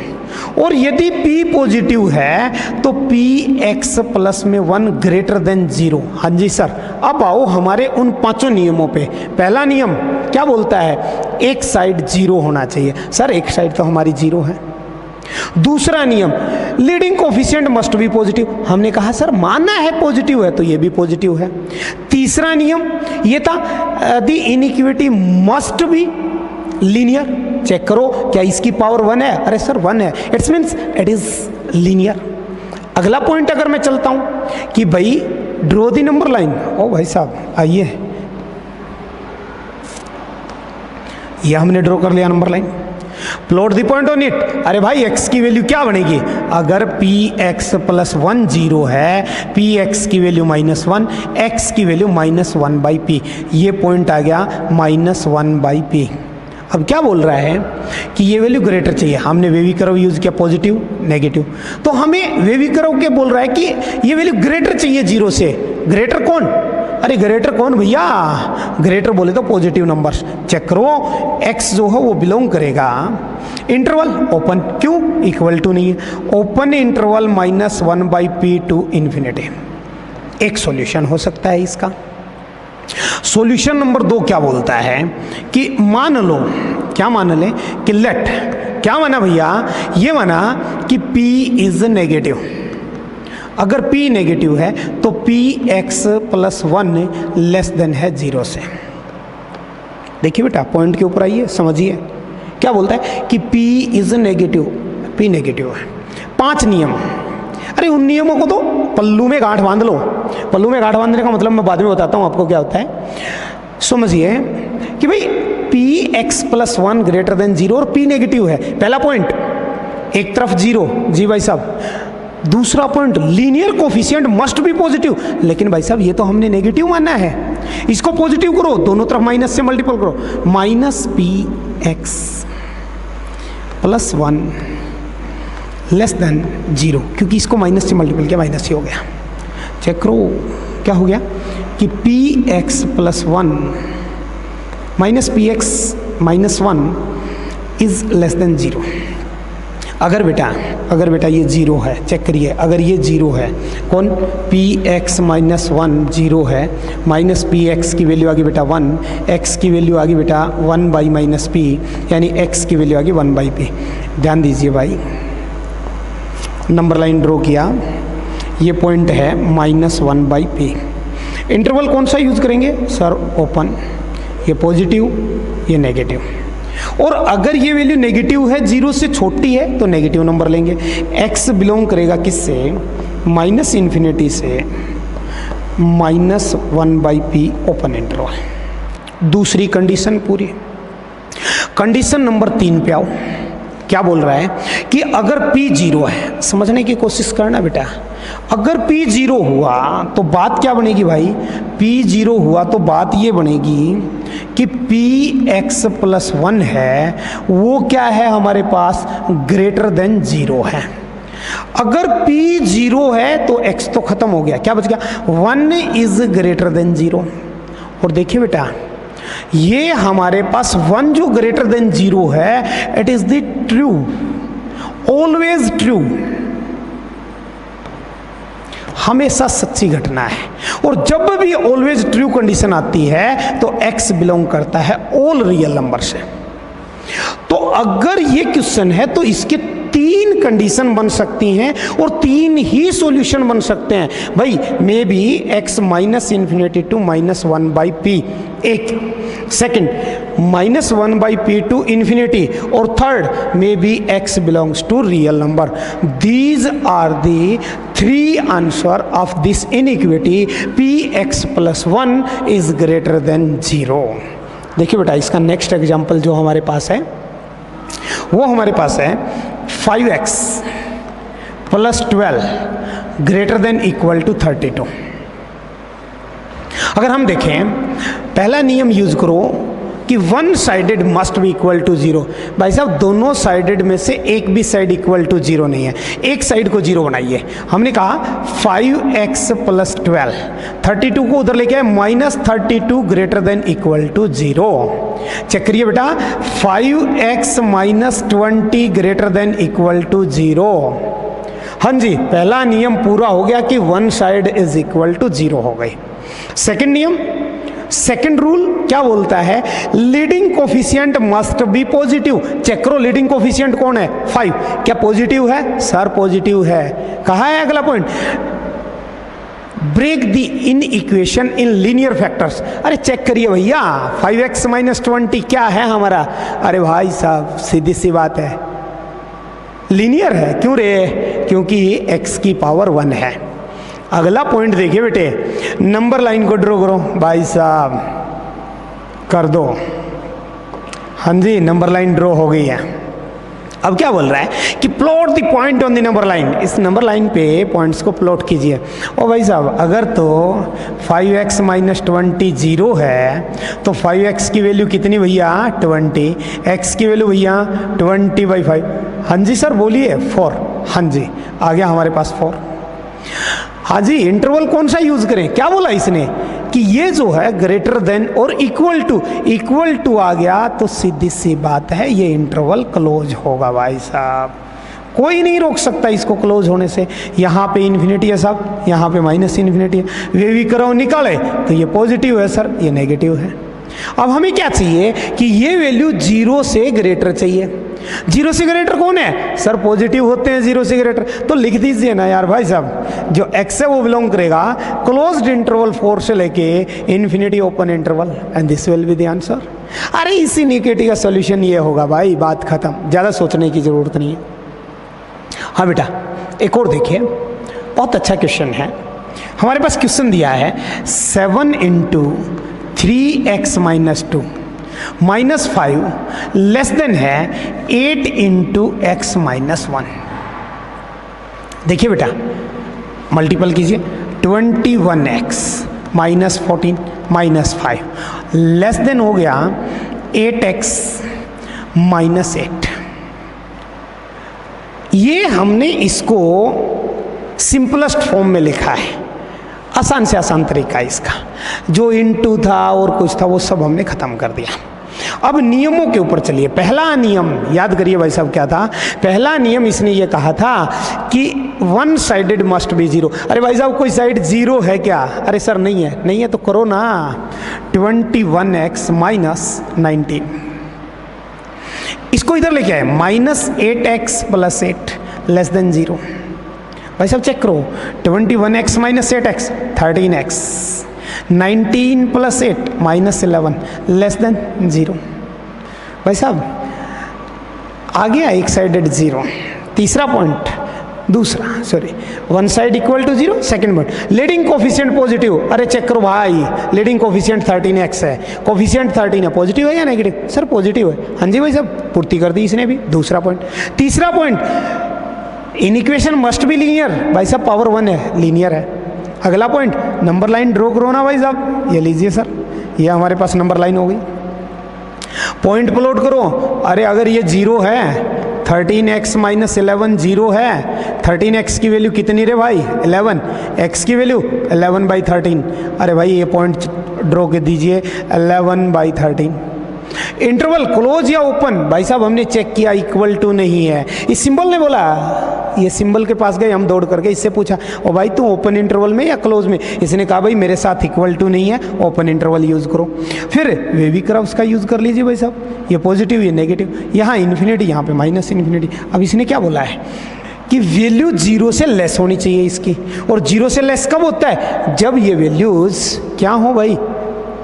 Speaker 1: और यदि P पॉजिटिव है तो Px प्लस में 1 ग्रेटर देन 0। हाँ जी सर, अब आओ हमारे उन 5 नियमों पे। पहला नियम क्या बोलता है? एक साइड 0 होना चाहिए। सर एक साइड तो हमारी 0 है। दूसरा नियम, leading coefficient must be positive. हमने कहा सर माना है पॉजिटिव है तो ये भी पॉजिटिव है। तीसरा नियम ये था, the inequity must be linear. Check करो क्या इसकी पावर 1 है? अरे सर 1 है, it's means it is linear. अगला पॉइंट अगर मैं चलता हूं कि भाई ड्रॉ दी नंबर लाइन। ओ भाई साहब आइए, ये हमने ड्रॉ कर लिया number line. Plot the point on it. अरे भाई x की वैल्यू क्या बनेगी? अगर px प्लस 1 0 है, px की वैल्यू -1, x की वैल्यू -1/p। ये पॉइंट आ गया -1/p। अब क्या बोल रहा है कि ये वैल्यू ग्रेटर चाहिए। हमने वेवी कर्व यूज किया, पॉजिटिव नेगेटिव, तो हमें वेवी कर्व के बोल रहा है कि ये वैल्यू ग्रेटर चाहिए 0 से। ग्रेटर कौन? अरे ग्रेटर कौन भैया? ग्रेटर बोले तो पॉजिटिव नंबर्स। चेक करो, x जो है वो बिलोंग करेगा इंटरवल ओपन, क्यों? इक्वल टू नहीं है, open interval -1/p to infinity. एक सॉल्यूशन हो सकता है इसका। सॉल्यूशन नंबर 2 क्या बोलता है कि मान लो, क्या मान लें कि लेट, क्या माना भैया? ये माना कि p इज नेगेटिव। अगर p नेगेटिव है तो px प्लस 1 लेस देन है 0 से। देखिए बेटा पॉइंट के ऊपर आइए, समझिए क्या बोलता है कि p is negative, p negative है। 5 नियम, अरे उन नियमों को तो पल्लू में गांठ बांध लो। पल्लू में गांठ बांधने का मतलब मैं बाद में बताता हूं आपको क्या होता है। समझिए कि भाई px प्लस 1 ग्रेटर देन 0 और p नेगेटिव है। पहला पॉइंट, एक तरफ 0, जी भाई साहब। दूसरा point, linear coefficient must be positive. लेकिन भाई साहब ये तो हमने नेगेटिव माना है, इसको पॉजिटिव करो, दोनों तरफ माइनस से मल्टीपल करो, -px प्लस 1 लेस देन 0, क्योंकि इसको माइनस से मल्टीपल किया, माइनस ही हो गया। चेक करो क्या हो गया कि px plus 1 minus px minus 1 is less than 0। अगर बेटा ये 0 है, चेक करिए, अगर ये 0 है, कौन? px माइनस 1 0 है, माइनस px की वैल्यू आ गई बेटा 1, x की वैल्यू आ गई बेटा 1/-p, यानी x की वैल्यू आ गई 1/p। ध्यान दीजिए भाई, नंबर लाइन ड्रॉ किया, ये पॉइंट है -1/p। इंटरवल कौन सा यूज करेंगे सर? ओपन। ये पॉजिटिव, ये नेगेटिव। और अगर ये वैल्यू नेगेटिव है, 0 से छोटी है, तो नेगेटिव नंबर लेंगे। x बिलोंग करेगा किससे? -∞ से -1/p ओपन इंटरवल। दूसरी कंडीशन पूरी। कंडीशन नंबर 3 पे आओ। क्या बोल रहा है कि अगर p 0 है, समझने की कोशिश करना बेटा, अगर p 0 हुआ तो बात क्या बनेगी भाई? p 0 हुआ तो बात ये बनेगी कि px प्लस 1 है, वो क्या है हमारे पास? ग्रेटर देन 0 है। अगर p 0 है तो x तो खत्म हो गया, क्या बच गया? 1 इज ग्रेटर देन 0। और देखिए बेटा, ये हमारे पास 1 जो ग्रेटर देन 0 है, it is the true, always true, हमेशा सच्ची घटना है। और जब भी ऑलवेज ट्रू कंडीशन आती है तो x बिलोंग करता है ऑल रियल नंबर से। तो अगर ये क्वेश्चन है तो इसके 3 कंडीशन बन सकती हैं और 3 ही सॉल्यूशन बन सकते हैं भाई। मे बी x -∞ टू -1/p, एक सेकंड -1/p टू इन्फिनिटी, और third may be x belongs to real number. These are the 3 answer of this inequity px plus 1 is greater than 0। देखिए बेटा, इसका नेक्स्ट एग्जाम्पल जो हमारे पास है वो हमारे पास है 5x plus 12 greater than equal to 32। अगर हम देखें, पहला नियम यूज करो कि one sided must be equal to zero. भाई साहब दोनों साइडेड में से एक भी साइड इक्वल टू जीरो नहीं है, एक साइड को जीरो बनाइए। हमने कहा 5x प्लस 12, 32 को उधर लेके आए, -32 greater than equal to zero. Check करिए बेटा, 5x minus 20 greater than equal to zero. हाँ जी, पहला नियम पूरा हो गया कि one side is equal to zero हो गई। सेकेंड नियम, सेकेंड रूल क्या बोलता है, leading coefficient must be positive. Check करो लीडिंग कोफिशिएंट कौन है, 5, क्या पॉजिटिव है सर? पॉजिटिव है। कहा है अगला point, break the inequation in linear factors. अरे चेक करिए भैया, 5x माइनस 20 क्या है हमारा? अरे भाई साहब सीधी सी बात है, लीनियर है। क्यों रे? क्योंकि x की पावर 1 है। अगला पॉइंट देखिए बेटे, नंबर लाइन को ड्रॉ करो। भाई साहब कर दो। हाँ जी, नंबर लाइन ड्रॉ हो गई है। अब क्या बोल रहा है कि plot the point on the number line. इस नंबर लाइन पे पॉइंट्स को प्लॉट कीजिए। और भाई साहब अगर तो 5x माइनस 20 जीरो है तो 5x की वैल्यू कितनी भैया? 20। x की वैल्यू भैया 20/5। हाँ जी सर बोलिए, 4। हाँ जी आ गया हमारे पास 4। हाँ जी, इंटरवल कौन सा यूज करें? क्या बोला इसने कि ये जो है ग्रेटर देन और इक्वल टू आ गया तो सीधी सी बात है ये इंटरवल क्लोज होगा। भाई साहब कोई नहीं रोक सकता इसको क्लोज होने से। यहाँ पे इन्फिनिटी है साहब, यहाँ पे माइनस इन्फिनिटी है, वे भी करो निकाले तो ये पॉजिटिव है सर, ये नेगेटिव है। अब हमें क्या चाहिए कि ये वैल्यू 0 से ग्रेटर चाहिए। 0 से ग्रेटर कौन है सर? पॉजिटिव होते हैं 0 से ग्रेटर। तो लिख दीजिए ना यार भाई साहब, जो x है वो बिलोंग करेगा क्लोज्ड इंटरवल 4 से लेके infinity open interval, and this will be the answer. अरे इसी निकेटी का सॉल्यूशन ये होगा भाई, बात खत्म, ज़्यादा सोचने की जरूरत नहीं है। हाँ बेटा एक और देखिए, बहुत अच्छा क्वेश्चन है। हमारे पास क्वेश्चन दिया है 7 × 3x minus 2 minus 5 less then है 8 × x माइनस 1। देखिए बेटा मल्टीपल कीजिए, 21x minus 14 minus 5 less then हो गया 8x माइनस 8। ये हमने इसको सिंपलेस्ट फॉर्म में लिखा है, आसान से आसान तरीका है इसका। जो इनटू था और कुछ था वो सब हमने खत्म कर दिया। अब नियमों के ऊपर चलिए। पहला नियम याद करिए भाई साहब क्या था? पहला नियम इसने ये कहा था कि one sided must B zero. अरे भाई साहब कोई साइड जीरो है क्या? अरे सर नहीं है, नहीं है तो करो ना, 21x माइनस 19। इसको इधर लेके आए, -8x प्लस 8 लेस देन 0। भाई साहब चेक करो, 21x minus 8x 13x, 19 plus 8 -11 less than 0। भाई साहब आ गया एक साइडेड 0। तीसरा पॉइंट, दूसरा sorry, one side equal to 0। Second point, leading coefficient positive. अरे चेक करो भाई, लीडिंग कोफिशिएंट 13x है, कोफिशिएंट 13 है, पॉजिटिव है या नेगेटिव? सर पॉजिटिव है। हाँ जी भाई साहब पूर्ति कर दी इसने भी। दूसरा पॉइंट। तीसरा point, in equation must be linear. भाई साहब पावर 1 है, लीनियर है। अगला पॉइंट, नंबर लाइन ड्रॉ करो ना भाई साहब, ये लीजिए सर, ये हमारे पास नंबर लाइन हो गई। पॉइंट प्लॉट करो। अरे अगर ये 0 है, 13x माइनस 11 0 है, 13x की वैल्यू कितनी रे भाई? 11। x की वैल्यू 11/13। अरे भाई ये पॉइंट ड्रॉ कर दीजिए, 11/13। इंटरवल क्लोज या ओपन? भाई साहब हमने चेक किया इक्वल टू नहीं है, इस सिंबल ने बोला, ये सिंबल के पास गए हम दौड़ करके, इससे पूछा ओ भाई तू ओपन इंटरवल में या क्लोज में? इसने कहा भाई मेरे साथ इक्वल टू नहीं है, ओपन इंटरवल यूज करो। फिर वेवी कर्व्स का यूज कर लीजिए भाई साहब, ये पॉजिटिव ये नेगेटिव, यहाँ इन्फिनिटी यहाँ पे माइनस इन्फिनिटी। अब इसने क्या बोला है कि वैल्यू 0 से लेस होनी चाहिए इसकी, और 0 से लेस कब होता है? जब ये वैल्यूज क्या हो भाई?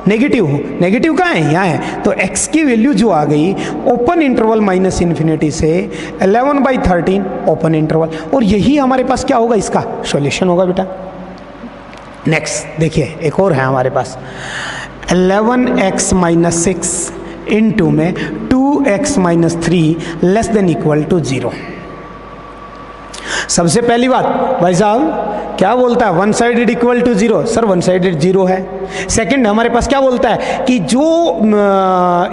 Speaker 1: नेगेटिव हो। नेगेटिव कहाँ है? यहाँ है। तो x की वैल्यू जो आ गई ओपन इंटरवल माइनस इन्फिनिटी से 11/13 ओपन इंटरवल, और यही हमारे पास क्या होगा? इसका सॉल्यूशन होगा बेटा। नेक्स्ट देखिए एक और है हमारे पास, 11x माइनस 6 इंटू में 2x minus 3 less than equal to 0। सबसे पहली बात भाई साहब क्या बोलता है, one sided equal to zero, sir one sided zero है। सेकंड हमारे पास क्या बोलता है कि जो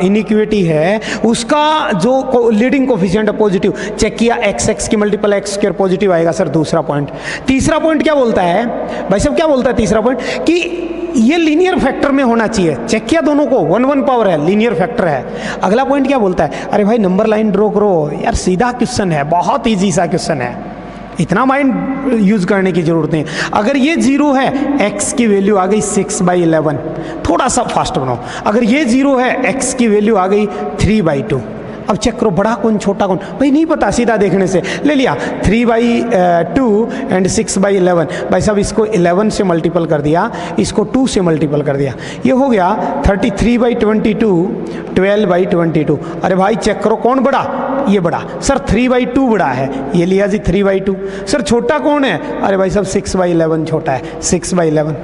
Speaker 1: इनिक्विटी है उसका जो लीडिंग कोफिशिएंट है पॉजिटिव, चेक किया एक्स एक्स की मल्टीपल एक्स स्क्वायर पॉजिटिव आएगा सर, दूसरा पॉइंट। तीसरा पॉइंट क्या बोलता है भाई साहब, क्या बोलता है तीसरा पॉइंट कि ये लीनियर फैक्टर में होना चाहिए, चेक किया दोनों को, वन वन पावर है, लीनियर फैक्टर है। अगला पॉइंट क्या बोलता है, अरे भाई नंबर लाइन ड्रॉ करो यार, सीधा क्वेश्चन है, बहुत इजी सा क्वेश्चन है, इतना माइंड यूज करने की जरूरत नहीं। अगर ये जीरो है, x की वैल्यू आ गई 6/11, थोड़ा सा फास्ट बनाओ। अगर ये जीरो है, x की वैल्यू आ गई 3/2। अब चेक करो बड़ा कौन छोटा कौन, भाई नहीं पता, सीधा देखने से ले लिया 3/2 एंड 6/11। भाई साहब इसको 11 से मल्टीपल कर दिया, इसको 2 से मल्टीपल कर दिया, ये हो गया 33/22, 12/22। अरे भाई चेक करो कौन बड़ा, ये बड़ा सर 3/2 बड़ा है, ये लिया जी 3/2। सर छोटा कौन है, अरे भाई साहब 6/11 छोटा है, 6/11।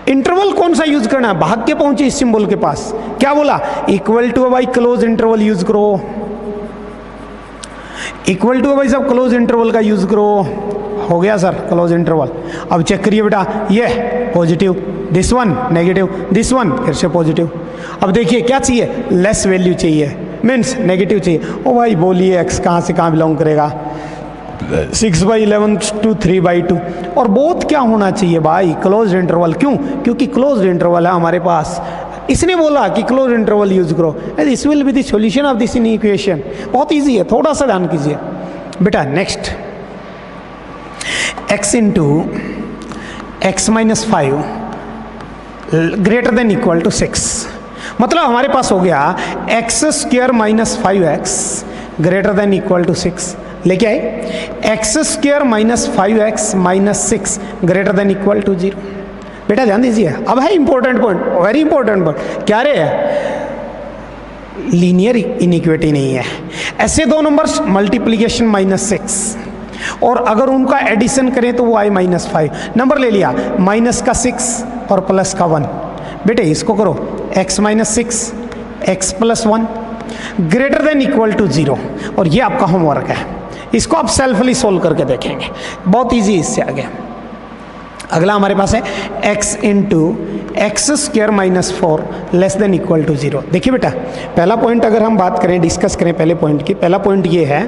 Speaker 1: इंटरवल कौन सा यूज करना है, भाग के पहुंचे इस सिंबल के पास, क्या बोला, इक्वल टू भाई क्लोज इंटरवल यूज करो, इक्वल टू भाई साहब क्लोज इंटरवल का यूज करो। हो गया सर क्लोज इंटरवल। अब चेक करिए बेटा, ये positive, this one negative, this one फिर से पॉजिटिव। अब देखिए क्या चाहिए, लेस वैल्यू चाहिए, मीन्स नेगेटिव चाहिए। ओ भाई बोलिए एक्स कहाँ से कहाँ बिलोंग करेगा, 6/11 to 3/2। और बहुत क्या होना चाहिए भाई, क्लोज इंटरवल। क्यों, क्योंकि क्लोज इंटरवल है हमारे पास, इसने बोला कि क्लोज इंटरवल यूज करो, this will be the solution of this equation. बहुत इजी है, थोड़ा सा ध्यान कीजिए बेटा। Next x into x minus 5 greater than equal to 6, मतलब हमारे पास हो गया x² minus 5x greater than equal to 6। लेके आए x² minus 5x minus 6 greater than equal to 0। बेटा ध्यान दीजिए, अब है important point, very important point. क्या रे, लीनियर इनिक्विटी नहीं है। ऐसे दो नंबर्स मल्टीप्लीकेशन -6 और अगर उनका एडिशन करें तो वो आए -5। नंबर ले लिया माइनस का 6 और प्लस का 1। बेटे इसको करो x minus 6 x plus 1 greater than equal to 0, और ये आपका होमवर्क है, इसको आप सेल्फली सोल्व करके देखेंगे, बहुत इजी इससे आगे। अगला हमारे पास है x into x² minus 4 less than equal to 0। देखिए बेटा, पहला पॉइंट अगर हम बात करें, डिस्कस करें पहले पॉइंट की, पहला पॉइंट ये है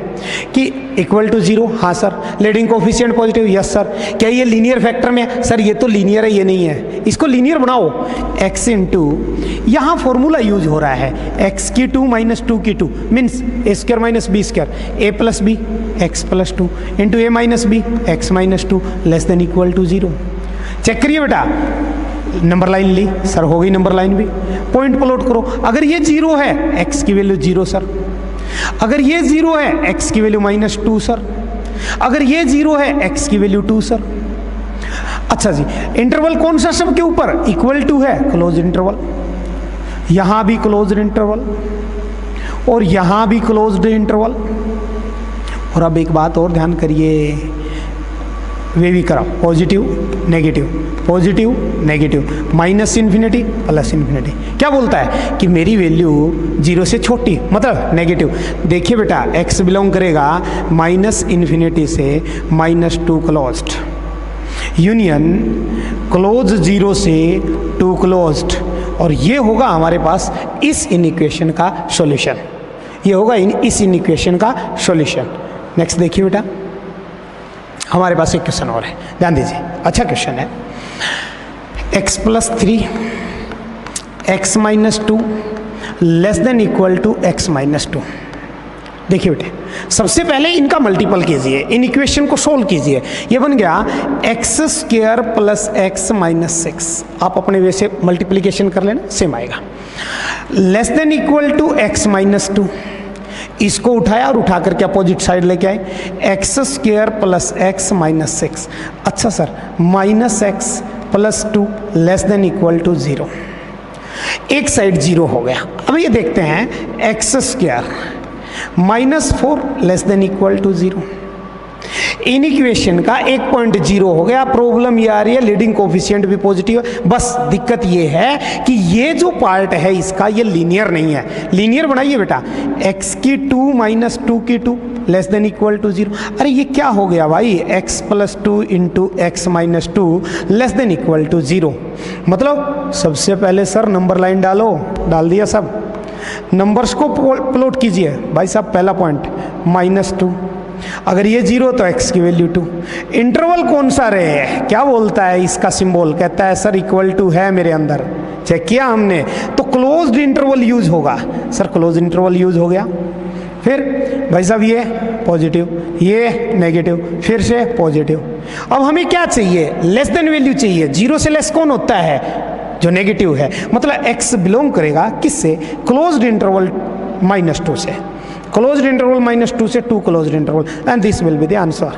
Speaker 1: कि इक्वल टू 0, हाँ sir. Leading coefficient positive, yes sir. क्या ये लीनियर फैक्टर में है, सर ये तो लीनियर है, ये नहीं है, इसको लीनियर बनाओ। x इंटू यहाँ फॉर्मूला यूज हो रहा है x की 2 माइनस 2 की 2 means a² minus b², a plus b x plus 2 into a minus b x minus 2 less than equal to 0। Check करिए बेटा, नंबर लाइन ली सर, हो गई नंबर लाइन भी। पॉइंट प्लॉट करो, अगर ये 0 है x की वैल्यू 0 सर, अगर ये 0 है x की वैल्यू -2 सर, अगर ये 0 है x की वैल्यू 2 सर। अच्छा जी, इंटरवल कौन सा सबके ऊपर, इक्वल टू है, क्लोज इंटरवल। यहां भी क्लोज इंटरवल और यहां भी क्लोज्ड इंटरवल। और अब एक बात और ध्यान करिए, वे भी कराओ, positive negative, positive negative, minus infinity plus infinity. क्या बोलता है कि मेरी वैल्यू 0 से छोटी, मतलब नेगेटिव। देखिए बेटा, x बिलोंग करेगा -इन्फिनिटी से -2 क्लोज्ड, यूनियन क्लोज 0 से 2 क्लोज्ड, और ये होगा हमारे पास इस इनिक्वेशन का सॉल्यूशन, ये होगा इस इनिक्वेशन का सॉल्यूशन। नेक्स्ट देखिए बेटा, हमारे पास एक क्वेश्चन और है, ध्यान दीजिए, अच्छा क्वेश्चन है। x plus 3 x minus 2 less than equal to x minus 2। देखिए बेटे, सबसे पहले इनका मल्टीपल कीजिए, इन इक्वेशन को सोल्व कीजिए। ये बन गया x² प्लस x माइनस 6। आप अपने वे से मल्टीप्लीकेशन कर लेना, सेम आएगा। Less than equal to x minus 2, इसको उठाया और उठा करके अपोजिट साइड लेके आए, x² प्लस x माइनस 6। अच्छा sir, -x plus 2 less than equal to 0, एक साइड 0 हो गया। अब ये देखते हैं x² -4 less than equal to 0। इन इक्वेशन का एक पॉइंट 0 हो गया। प्रॉब्लम ये आ रही है, लीडिंग कोफिशिएंट भी पॉजिटिव है, बस दिक्कत ये है कि ये जो पार्ट है इसका, ये लीनियर नहीं है। लीनियर बनाइए बेटा, x की 2 माइनस 2 की 2 लेस देन इक्वल टू 0। अरे ये क्या हो गया भाई, x plus 2 into x minus 2 less than equal to 0। मतलब सबसे पहले सर नंबर लाइन डालो, डाल दिया सब, नंबर्स को प्लॉट कीजिए भाई साहब। पहला पॉइंट -2, अगर ये 0 तो x की वैल्यू 2। इंटरवल कौन सा रहे, क्या बोलता है इसका सिंबल, कहता है सर इक्वल टू है मेरे अंदर, चेक किया हमने, तो क्लोज्ड इंटरवल यूज होगा। सर क्लोज्ड इंटरवल यूज हो गया, फिर भाई साहब ये पॉजिटिव, ये नेगेटिव, फिर से पॉजिटिव। अब हमें क्या चाहिए, लेस देन वैल्यू चाहिए। 0 से लेस कौन होता है, जो नेगेटिव है, मतलब x बिलोंग करेगा किससे, क्लोज्ड इंटरवल -2 से, क्लोज्ड इंटरवल -2 से 2 closed interval, and this will be the answer.